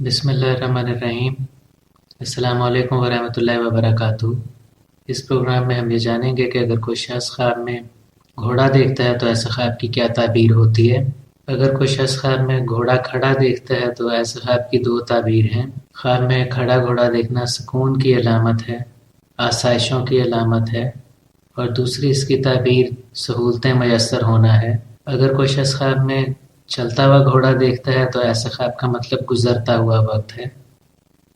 بسم اللہ الرحمن الرحیم۔ السلام علیکم ورحمۃ اللہ وبرکاتہ۔ اس پروگرام میں ہم یہ جانیں گے کہ اگر کوئی شخص خواب میں گھوڑا دیکھتا ہے تو ایسے خواب کی کیا تعبیر ہوتی ہے۔ اگر کوئی شخص خواب میں گھوڑا کھڑا دیکھتا ہے تو ایسے خواب کی دو تعبیر ہیں۔ خواب میں کھڑا گھوڑا دیکھنا سکون کی علامت ہے، آسائشوں کی علامت ہے، اور دوسری اس کی تعبیر سہولتیں میسر ہونا ہے۔ اگر کوئی شخص خواب میں چلتا ہوا گھوڑا دیکھتا ہے تو ایسے خواب کا مطلب گزرتا ہوا وقت ہے۔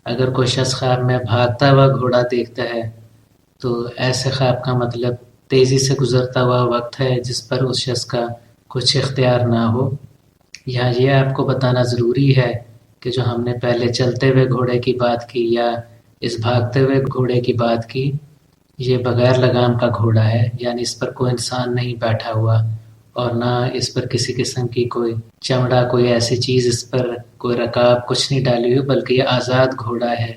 اگر کوئی شخص خواب میں بھاگتا ہوا گھوڑا دیکھتا ہے تو ایسے خواب کا مطلب تیزی سے گزرتا ہوا وقت ہے جس پر اس شخص کا کچھ اختیار نہ ہو۔ یہاں یہ آپ کو بتانا ضروری ہے کہ جو ہم نے پہلے چلتے ہوئے گھوڑے کی بات کی یا اس بھاگتے ہوئے گھوڑے کی بات کی، یہ بغیر لگام کا گھوڑا ہے، یعنی اس پر کوئی انسان نہیں بیٹھا ہوا اور نہ اس پر کسی قسم کی کوئی چمڑا، کوئی ایسی چیز اس پر کوئی رکاب کچھ نہیں ڈالی ہوئی، بلکہ یہ آزاد گھوڑا ہے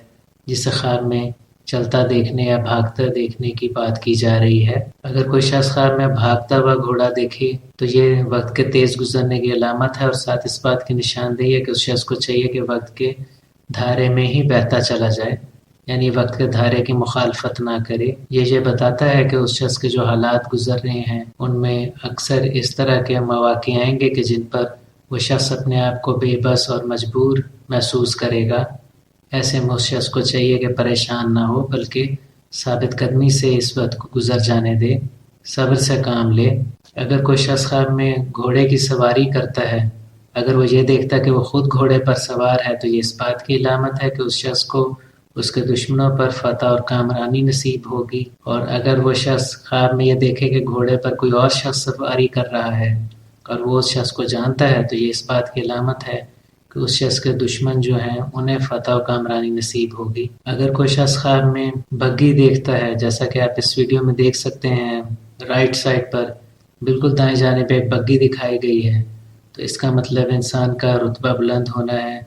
جسے خواب میں چلتا دیکھنے یا بھاگتا دیکھنے کی بات کی جا رہی ہے۔ اگر کوئی شخص خواب میں بھاگتا ہوا گھوڑا دیکھے تو یہ وقت کے تیز گزرنے کی علامت ہے، اور ساتھ اس بات کی نشاندہی ہے کہ اس شخص کو چاہیے کہ وقت کے دھارے میں ہی بہتا چلا جائے، یعنی وقت کے دھارے کی مخالفت نہ کرے۔ یہ بتاتا ہے کہ اس شخص کے جو حالات گزر رہے ہیں ان میں اکثر اس طرح کے مواقع آئیں گے کہ جن پر وہ شخص اپنے آپ کو بے بس اور مجبور محسوس کرے گا۔ ایسے میں اس شخص کو چاہیے کہ پریشان نہ ہو، بلکہ ثابت قدمی سے اس وقت کو گزر جانے دے، صبر سے کام لے۔ اگر کوئی شخص خواب میں گھوڑے کی سواری کرتا ہے، اگر وہ یہ دیکھتا ہے کہ وہ خود گھوڑے پر سوار ہے تو یہ اس بات کی علامت ہے کہ اس شخص کو اس کے دشمنوں پر فتح اور کامرانی نصیب ہوگی۔ اور اگر وہ شخص خواب میں یہ دیکھے کہ گھوڑے پر کوئی اور شخص سواری کر رہا ہے اور وہ اس شخص کو جانتا ہے تو یہ اس بات کی علامت ہے کہ اس شخص کے دشمن جو ہیں انہیں فتح و کامرانی نصیب ہوگی۔ اگر کوئی شخص خواب میں بگھی دیکھتا ہے، جیسا کہ آپ اس ویڈیو میں دیکھ سکتے ہیں، رائٹ سائڈ پر بالکل دائیں جانب ایک بگھی دکھائی گئی ہے، تو اس کا مطلب انسان کا رتبہ بلند ہونا ہے۔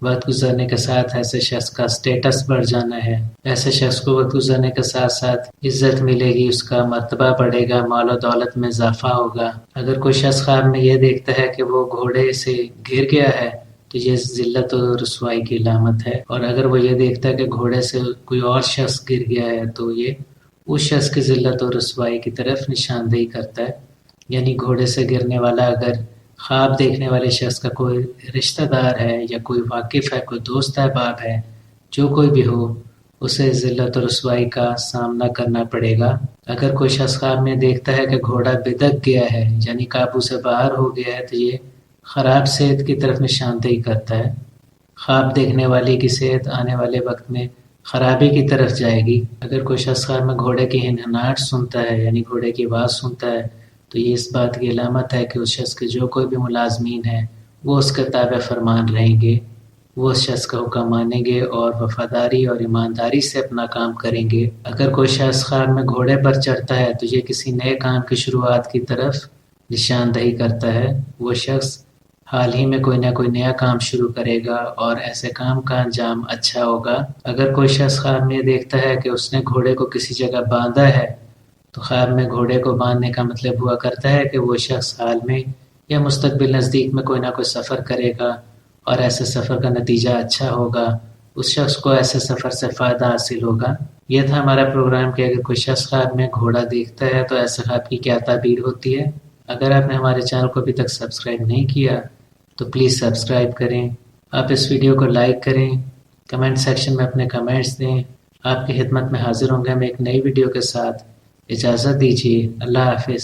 وقت گزرنے کے ساتھ ایسے شخص کا سٹیٹس بڑھ جانا ہے، ایسے شخص کو وقت گزرنے کے ساتھ ساتھ عزت ملے گی، اس کا مرتبہ بڑھے گا، مال و دولت میں اضافہ ہوگا۔ اگر کوئی شخص خواب میں یہ دیکھتا ہے کہ وہ گھوڑے سے گر گیا ہے تو یہ ذلت و رسوائی کی علامت ہے، اور اگر وہ یہ دیکھتا ہے کہ گھوڑے سے کوئی اور شخص گر گیا ہے تو یہ اس شخص کی ذلت و رسوائی کی طرف نشاندہی کرتا ہے۔ یعنی گھوڑے سے گرنے والا اگر خواب دیکھنے والے شخص کا کوئی رشتہ دار ہے یا کوئی واقف ہے، کوئی دوست احباب ہے، جو کوئی بھی ہو، اسے ذلت و رسوائی کا سامنا کرنا پڑے گا۔ اگر کوئی شخص خواب میں دیکھتا ہے کہ گھوڑا بدک گیا ہے، یعنی قابو سے باہر ہو گیا ہے، تو یہ خراب صحت کی طرف نشاندہی کرتا ہے۔ خواب دیکھنے والے کی صحت آنے والے وقت میں خرابی کی طرف جائے گی۔ اگر کوئی شخص خواب میں گھوڑے کی ہنہناہٹ سنتا ہے، یعنی گھوڑے کی آواز سنتا ہے، تو یہ اس بات کی علامت ہے کہ اس شخص کے جو کوئی بھی ملازمین ہیں وہ اس کے تابع فرمان رہیں گے، وہ اس شخص کا حکم مانیں گے اور وفاداری اور ایمانداری سے اپنا کام کریں گے۔ اگر کوئی شخص خواب میں گھوڑے پر چڑھتا ہے تو یہ کسی نئے کام کی شروعات کی طرف نشاندہی کرتا ہے۔ وہ شخص حال ہی میں کوئی نہ کوئی نیا کام شروع کرے گا اور ایسے کام کا انجام اچھا ہوگا۔ اگر کوئی شخص خواب میں دیکھتا ہے کہ اس نے گھوڑے کو کسی جگہ باندھا ہے تو خواب میں گھوڑے کو باندھنے کا مطلب ہوا کرتا ہے کہ وہ شخص حال میں یا مستقبل نزدیک میں کوئی نہ کوئی سفر کرے گا اور ایسے سفر کا نتیجہ اچھا ہوگا، اس شخص کو ایسے سفر سے فائدہ حاصل ہوگا۔ یہ تھا ہمارا پروگرام کہ اگر کوئی شخص خواب میں گھوڑا دیکھتا ہے تو ایسے خواب کی کیا تعبیر ہوتی ہے۔ اگر آپ نے ہمارے چینل کو ابھی تک سبسکرائب نہیں کیا تو پلیز سبسکرائب کریں، آپ اس ویڈیو کو لائک کریں، کمنٹ سیکشن میں اپنے کمنٹس دیں۔ آپ کی خدمت میں حاضر ہوں گے ہم ایک نئی ویڈیو کے ساتھ۔ اجازت دیجیے، اللہ حافظ۔